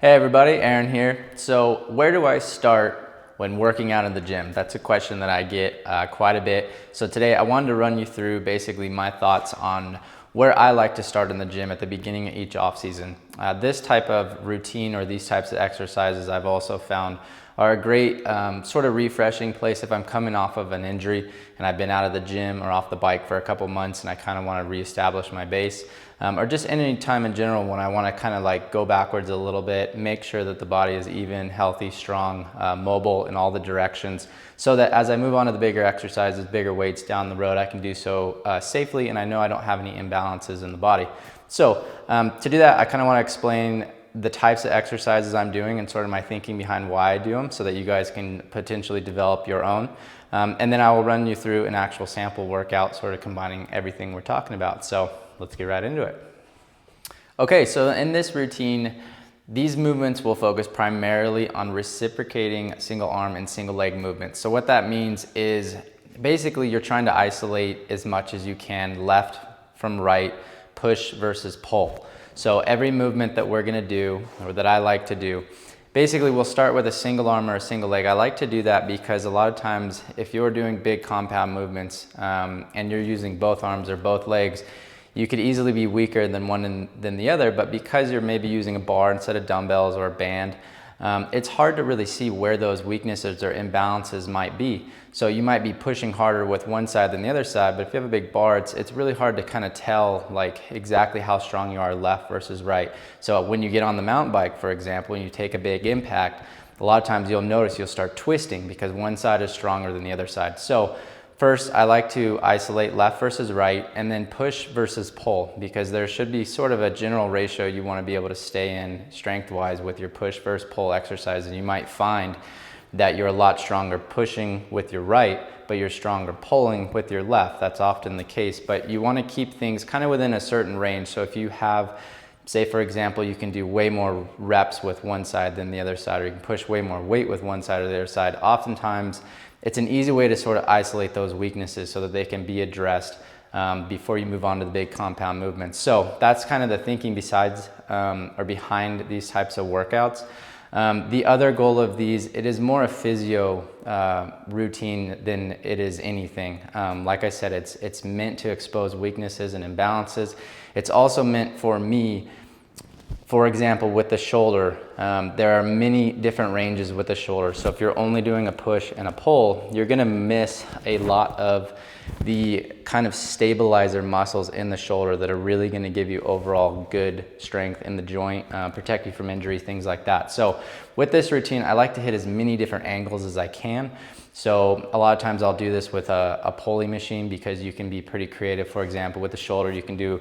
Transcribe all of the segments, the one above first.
Hey everybody, Aaron here. So where do I start when working out in the gym? That's a question that I get quite a bit. So today I wanted to run you through basically my thoughts on where I like to start in the gym at the beginning of each off season. This type of routine or these types of exercises I've also found are a great sort of refreshing place if I'm coming off of an injury and I've been out of the gym or off the bike for a couple months and I kind of want to reestablish my base. Or just any time in general when I want to kind of like go backwards a little bit, make sure that the body is even, healthy, strong, mobile in all the directions, so that as I move on to the bigger exercises, bigger weights down the road, I can do so safely and I know I don't have any imbalances in the body. So to do that, I kind of want to explain the types of exercises I'm doing and sort of my thinking behind why I do them so that you guys can potentially develop your own. And then I will run you through an actual sample workout, sort of combining everything we're talking about. So let's get right into it. Okay, so in this routine, these movements will focus primarily on reciprocating single arm and single leg movements. So what that means is basically you're trying to isolate as much as you can left from right, push versus pull. So every movement that we're gonna do, or that I like to do, basically we'll start with a single arm or a single leg. I like to do that because a lot of times if you're doing big compound movements and you're using both arms or both legs, you could easily be weaker than one than the other, but because you're maybe using a bar instead of dumbbells or a band, it's hard to really see where those weaknesses or imbalances might be. So you might be pushing harder with one side than the other side, but if you have a big bar, it's really hard to kind of tell like exactly how strong you are left versus right. So when you get on the mountain bike, for example, and you take a big impact, a lot of times you'll notice you'll start twisting because one side is stronger than the other side. So first, I like to isolate left versus right and then push versus pull, because there should be sort of a general ratio you want to be able to stay in strength-wise with your push versus pull exercises. You might find that you're a lot stronger pushing with your right, but you're stronger pulling with your left. That's often the case, but you want to keep things kind of within a certain range. So if you have, say for example, you can do way more reps with one side than the other side, or you can push way more weight with one side or the other side, oftentimes it's an easy way to sort of isolate those weaknesses so that they can be addressed before you move on to the big compound movements. So that's kind of the thinking besides or behind these types of workouts. The other goal of these, it is more a physio routine than it is anything. Like I said, it's meant to expose weaknesses and imbalances. It's also meant for me, for example, with the shoulder, there are many different ranges with the shoulder. So if you're only doing a push and a pull, you're gonna miss a lot of the kind of stabilizer muscles in the shoulder that are really gonna give you overall good strength in the joint, protect you from injury, things like that. So with this routine, I like to hit as many different angles as I can. So a lot of times I'll do this with a pulley machine because you can be pretty creative. For example, with the shoulder, you can do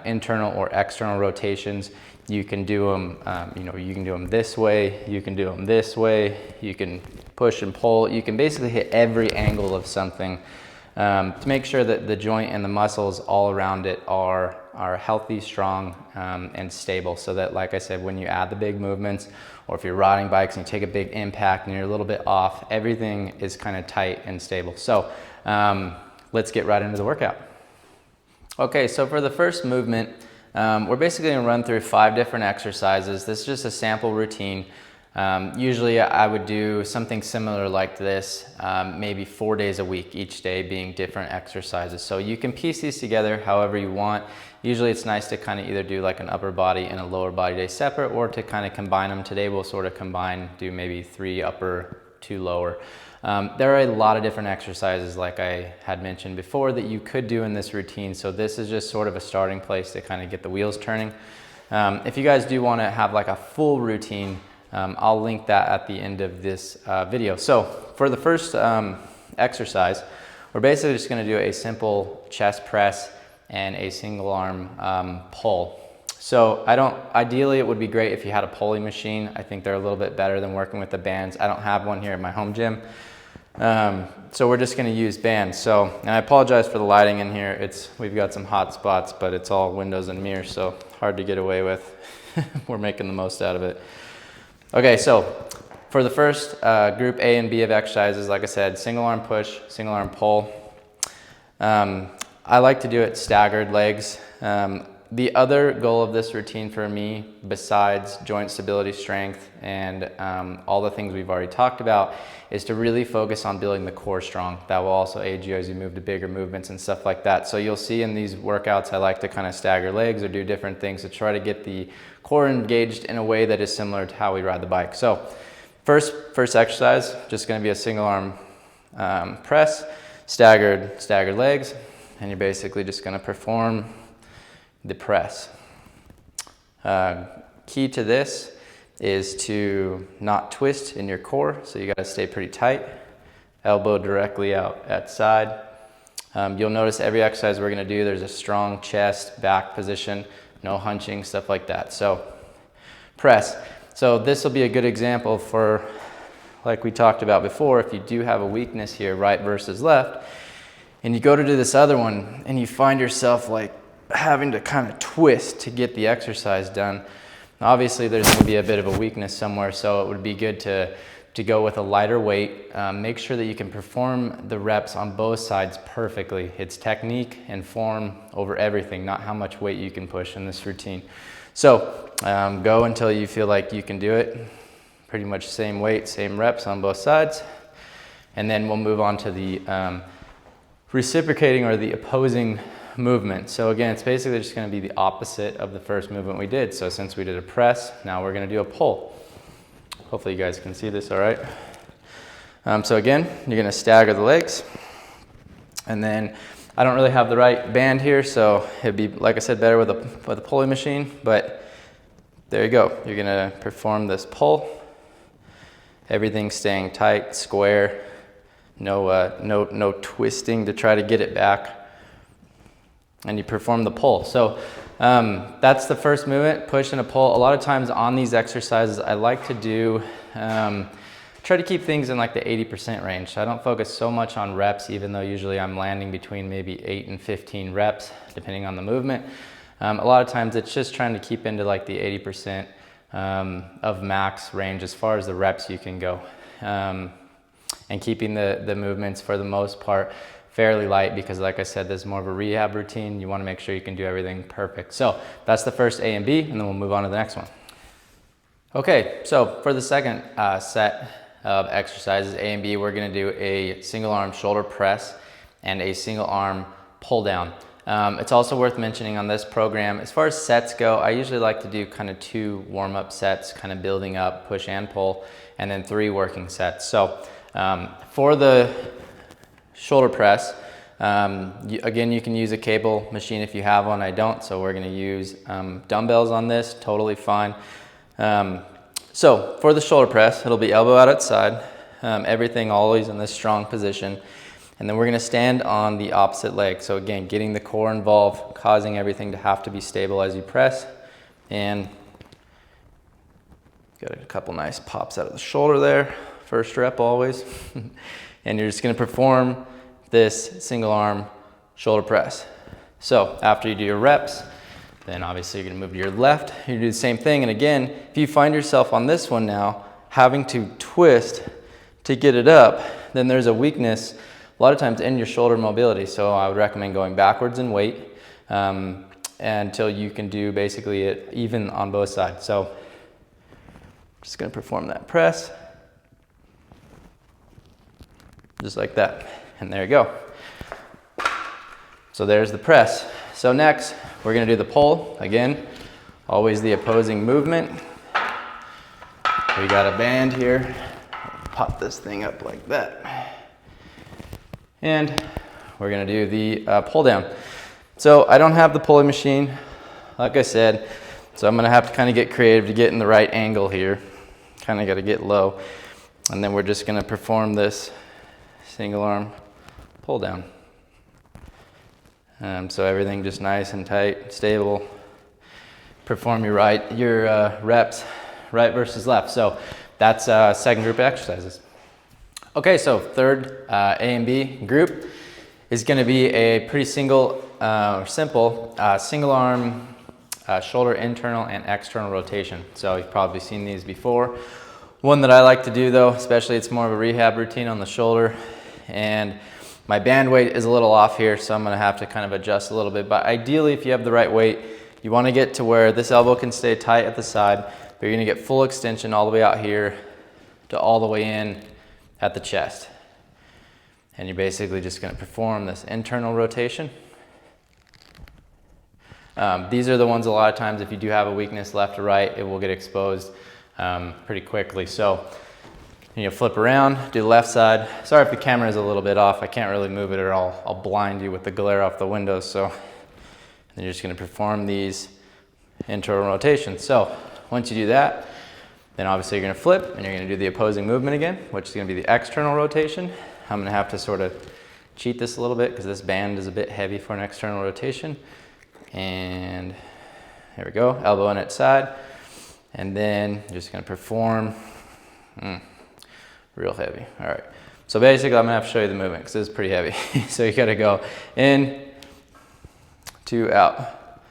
internal or external rotations. You can do them, you can do them this way, you can do them this way, you can push and pull. You can basically hit every angle of something to make sure that the joint and the muscles all around it are healthy, strong, and stable, so that, like I said, when you add the big movements, or if you're riding bikes and you take a big impact and you're a little bit off, everything is kind of tight and stable. So let's get right into the workout. Okay, so for the first movement, we're basically gonna run through 5 different exercises. This is just a sample routine. Usually I would do something similar like this, maybe 4 days a week, each day being different exercises. So you can piece these together however you want. Usually it's nice to kind of either do like an upper body and a lower body day separate, or to kind of combine them. Today we'll sort of combine, do maybe 3 upper, 2 lower. There are a lot of different exercises, like I had mentioned before, that you could do in this routine. So this is just sort of a starting place to kind of get the wheels turning. If you guys do want to have like a full routine, I'll link that at the end of this video. So for the first exercise, we're basically just going to do a simple chest press and a single arm pull. So ideally it would be great if you had a pulley machine. I think they're a little bit better than working with the bands. I don't have one here at my home gym. So we're just going to use bands. So, and I apologize for the lighting in here. We've got some hot spots, but it's all windows and mirrors, so hard to get away with. We're making the most out of it. Okay, so for the first group A and B of exercises, like I said, single arm push, single arm pull. I like to do it staggered legs. The other goal of this routine for me, besides joint stability, strength, and all the things we've already talked about, is to really focus on building the core strong. That will also aid you as you move to bigger movements and stuff like that. So you'll see in these workouts, I like to kind of stagger legs or do different things to try to get the core engaged in a way that is similar to how we ride the bike. So first exercise, just gonna be a single arm press, staggered legs, and you're basically just gonna perform the press. Key to this is to not twist in your core, so you gotta stay pretty tight, elbow directly out at side. You'll notice every exercise we're gonna do, there's a strong chest, back position, no hunching, stuff like that. So press. So this will be a good example for, like we talked about before, if you do have a weakness here, right versus left, and you go to do this other one and you find yourself like having to kind of twist to get the exercise done. Obviously there's going to be a bit of a weakness somewhere, so it would be good to go with a lighter weight. Make sure that you can perform the reps on both sides perfectly. It's technique and form over everything, not how much weight you can push in this routine. So go until you feel like you can do it. Pretty much same weight, same reps on both sides. And then we'll move on to the reciprocating or the opposing movement. So again, it's basically just going to be the opposite of the first movement we did. So since we did a press, now we're going to do a pull. Hopefully you guys can see this all right. So again, you're going to stagger the legs. And then I don't really have the right band here, so it'd be, like I said, better with a pulley machine. But there you go. You're going to perform this pull. Everything staying tight, square. No twisting to try to get it back. And you perform the pull. So that's the first movement, push and a pull. A lot of times on these exercises, I like to do, try to keep things in like the 80% range. So I don't focus so much on reps, even though usually I'm landing between maybe 8 and 15 reps, depending on the movement. A lot of times it's just trying to keep into like the 80% of max range as far as the reps you can go. And keeping the movements for the most part fairly light, because like I said, this is more of a rehab routine. You want to make sure you can do everything perfect. So that's the first A and B, and then we'll move on to the next one. Okay, so for the second set of exercises, A and B, we're going to do a single arm shoulder press and a single arm pull down. It's also worth mentioning on this program, as far as sets go, I usually like to do kind of 2 warm-up sets, kind of building up, push and pull, and then 3 working sets. So for the shoulder press, again, you can use a cable machine if you have one. I don't, so we're going to use dumbbells on this, totally fine. So for the shoulder press, it'll be elbow out at side, everything always in this strong position. And then we're going to stand on the opposite leg. So again, getting the core involved, causing everything to have to be stable as you press. And got a couple nice pops out of the shoulder there. First rep always. And you're just going to perform this single arm shoulder press. So after you do your reps, then obviously you're going to move to your left. You do the same thing. And again, if you find yourself on this one now having to twist to get it up, then there's a weakness a lot of times in your shoulder mobility. So I would recommend going backwards in weight until you can do basically it even on both sides. So just going to perform that press. Just like that. And there you go. So there's the press. So next, we're going to do the pull. Again, always the opposing movement. We got a band here. Pop this thing up like that. And we're going to do the pull down. So I don't have the pulley machine, like I said, so I'm going to have to kind of get creative to get in the right angle here. Kind of got to get low. And then we're just going to perform this single arm pull down. So everything just nice and tight, stable. Perform your reps right versus left. So that's second group of exercises. Okay, so third A and B group is going to be a pretty simple single arm shoulder internal and external rotation. So you've probably seen these before. One that I like to do though, especially it's more of a rehab routine on the shoulder, and my band weight is a little off here, so I'm going to have to kind of adjust a little bit. But ideally, if you have the right weight, You want to get to where this elbow can stay tight at the side, but you're going to get full extension all the way out here to all the way in at the chest. And you're basically just going to perform this internal rotation. These are the ones a lot of times if you do have a weakness left or right, it will get exposed pretty quickly. So you flip around, do the left side. Sorry if the camera is a little bit off. I can't really move it or I'll blind you with the glare off the windows. So then you're just going to perform these internal rotations. So once you do that, then obviously you're going to flip and you're going to do the opposing movement again, which is going to be the external rotation. I'm going to have to sort of cheat this a little bit because this band is a bit heavy for an external rotation. And there we go, elbow in its side. And then you're just going to perform real heavy. All right. So basically I'm going to have to show you the movement because this is pretty heavy. So you got to go in, to out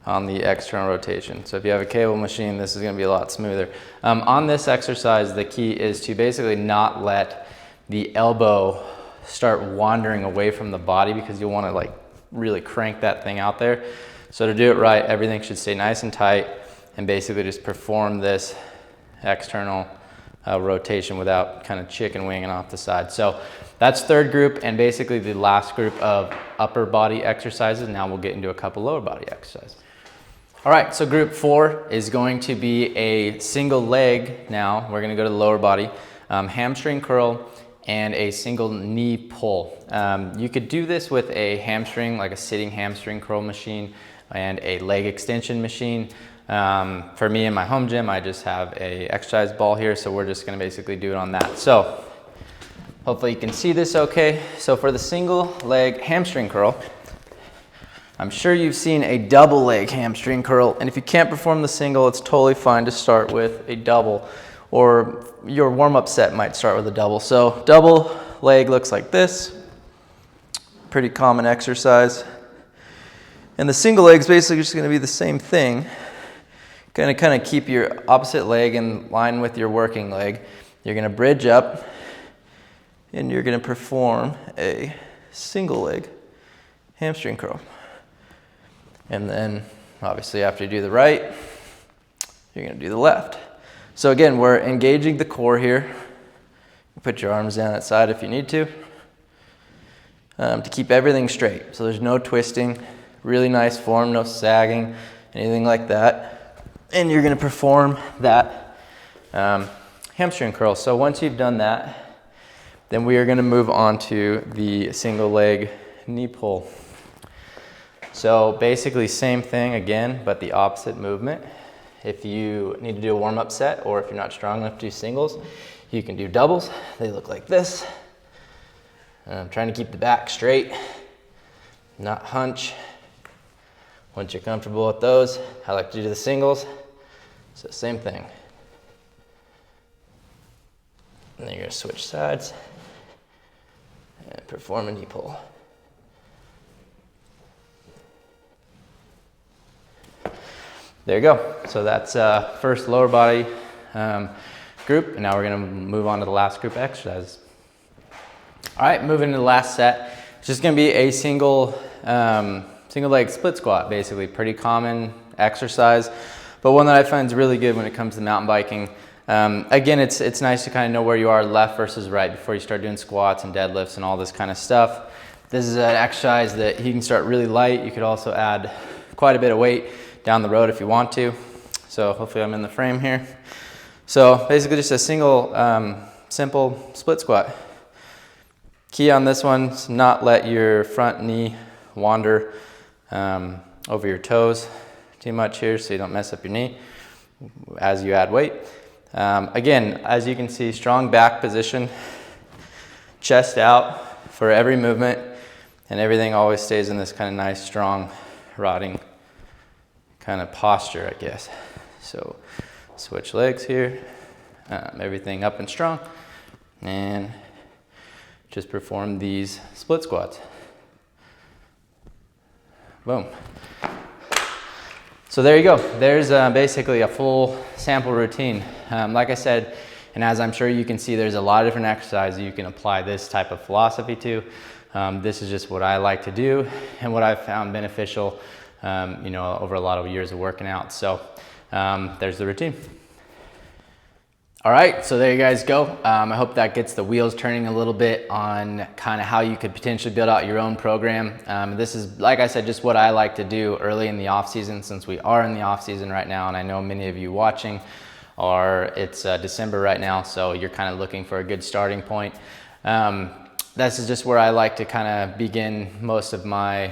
on the external rotation. So if you have a cable machine, this is going to be a lot smoother. On this exercise, the key is to basically not let the elbow start wandering away from the body because you'll want to like really crank that thing out there. So to do it right, everything should stay nice and tight and basically just perform this external rotation without kind of chicken winging off the side. So that's third group and basically the last group of upper body exercises. Now we'll get into a couple lower body exercises. All right, so group 4 is going to be a single leg. Now we're going to go to the lower body, hamstring curl and a single knee pull. You could do this with a hamstring, like a sitting hamstring curl machine and a leg extension machine. For me in my home gym, I just have a exercise ball here, so we're just gonna basically do it on that. So hopefully you can see this okay. So for the single leg hamstring curl, I'm sure you've seen a double leg hamstring curl, and if you can't perform the single, it's totally fine to start with a double, or your warm-up set might start with a double. So double leg looks like this, pretty common exercise. And the single leg is basically just gonna be the same thing. Gonna kind of keep your opposite leg in line with your working leg. You're gonna bridge up and you're gonna perform a single leg hamstring curl. And then obviously after you do the right, you're gonna do the left. So again, we're engaging the core here. You put your arms down at side if you need to keep everything straight. So there's no twisting, really nice form, no sagging, anything like that. And you're gonna perform that hamstring curl. So once you've done that, then we are gonna move on to the single leg knee pull. So basically same thing again, but the opposite movement. If you need to do a warm-up set, or if you're not strong enough to do singles, you can do doubles. They look like this. I'm trying to keep the back straight, not hunch. Once you're comfortable with those, I like to do the singles. So same thing. And then you're gonna switch sides and perform a knee pull. There you go. So that's first lower body group, and now we're gonna move on to the last group exercises. All right, moving to the last set. It's just gonna be a single leg split squat, basically. Pretty common exercise, but one that I find is really good when it comes to mountain biking. Again, it's nice to kind of know where you are left versus right before you start doing squats and deadlifts and all this kind of stuff. This is an exercise that you can start really light. You could also add quite a bit of weight down the road if you want to. So hopefully I'm in the frame here. So basically just a single simple split squat. Key on this one is not let your front knee wander over your toes too much here so you don't mess up your knee as you add weight. Again, as you can see, strong back position, chest out for every movement, and everything always stays in this kind of nice, strong, rotting kind of posture, I guess. So switch legs here, everything up and strong, and just perform these split squats. Boom. So there you go. There's basically a full sample routine. Like I said, and as I'm sure you can see, there's a lot of different exercises you can apply this type of philosophy to. This is just what I like to do and what I've found beneficial you know, over a lot of years of working out. So there's the routine. All right, so there you guys go. I hope that gets the wheels turning a little bit on kind of how you could potentially build out your own program. This is, like I said, just what I like to do early in the off season, since we are in the off season right now, and I know many of you watching it's December right now, so you're kind of looking for a good starting point. This is just where I like to kind of begin most of my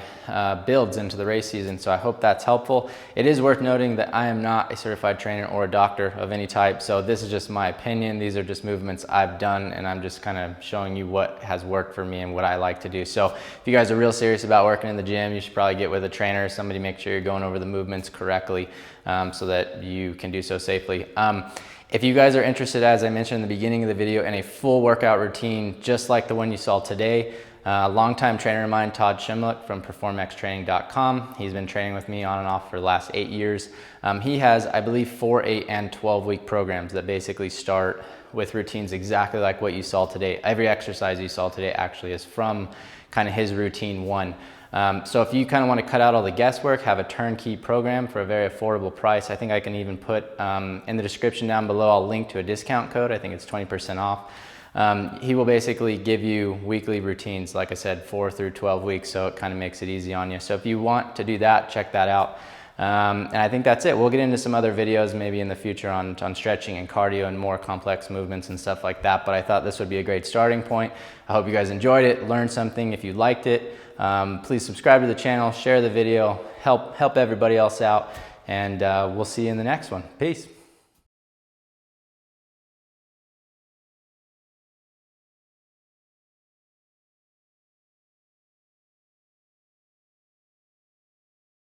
builds into the race season, so I hope that's helpful. It is worth noting that I am not a certified trainer or a doctor of any type, so this is just my opinion. These are just movements I've done, and I'm just kind of showing you what has worked for me and what I like to do. So if you guys are real serious about working in the gym, you should probably get with a trainer, somebody, make sure you're going over the movements correctly so that you can do so safely. If you guys are interested, as I mentioned in the beginning of the video, in a full workout routine just like the one you saw today, a longtime trainer of mine, Todd Shimlick from performxtraining.com. He's been training with me on and off for the last 8 years. He has, I believe, 4, 8, and 12-week programs that basically start with routines exactly like what you saw today. Every exercise you saw today actually is from kind of his routine 1. So if you kind of want to cut out all the guesswork, have a turnkey program for a very affordable price, I think I can even put in the description down below, I'll link to a discount code. I think it's 20% off. He will basically give you weekly routines, like I said, 4 through 12 weeks, so it kind of makes it easy on you. So if you want to do that, check that out. And I think that's it. We'll get into some other videos maybe in the future on stretching and cardio and more complex movements and stuff like that, but I thought this would be a great starting point. I hope you guys enjoyed it, learned something. If you liked it, please subscribe to the channel, share the video, help everybody else out, and we'll see you in the next one. Peace.